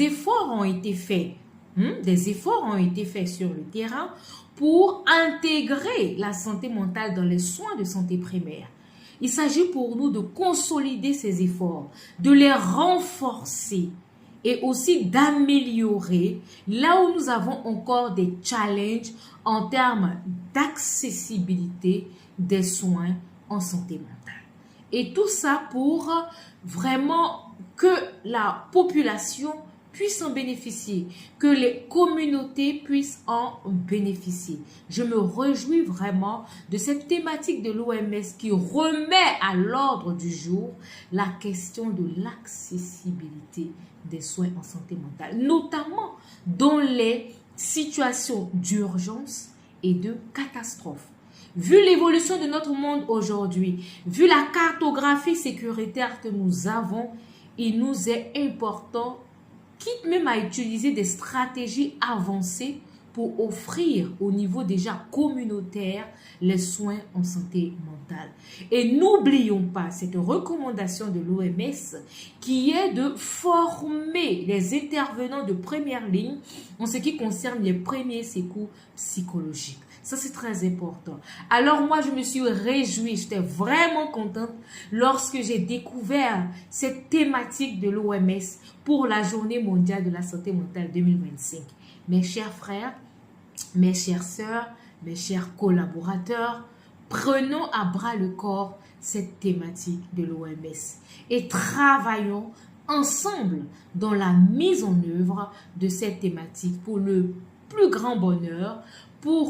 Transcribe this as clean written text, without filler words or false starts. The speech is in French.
efforts ont été faits. Des efforts ont été faits sur le terrain pour intégrer la santé mentale dans les soins de santé primaire. Il s'agit pour nous de consolider ces efforts, de les renforcer et aussi d'améliorer là où nous avons encore des challenges en termes d'accessibilité des soins en santé mentale. Et tout ça pour vraiment que la population puisse en bénéficier, que les communautés puissent en bénéficier. Je me réjouis vraiment de cette thématique de l'OMS qui remet à l'ordre du jour la question de l'accessibilité des soins en santé mentale, notamment dans les situations d'urgence et de catastrophe. Vu l'évolution de notre monde aujourd'hui, vu la cartographie sécuritaire que nous avons, il nous est important, quitte même à utiliser des stratégies avancées pour offrir au niveau déjà communautaire les soins en santé mentale. Et n'oublions pas cette recommandation de l'OMS qui est de former les intervenants de première ligne en ce qui concerne les premiers secours psychologiques. Ça, c'est très important. Alors, moi, je me suis réjouie, j'étais vraiment contente lorsque j'ai découvert cette thématique de l'OMS pour la Journée mondiale de la santé mentale 2025. Mes chers frères, mes chères sœurs, mes chers collaborateurs, prenons à bras le corps cette thématique de l'OMS et travaillons ensemble dans la mise en œuvre de cette thématique pour le plus grand bonheur, pour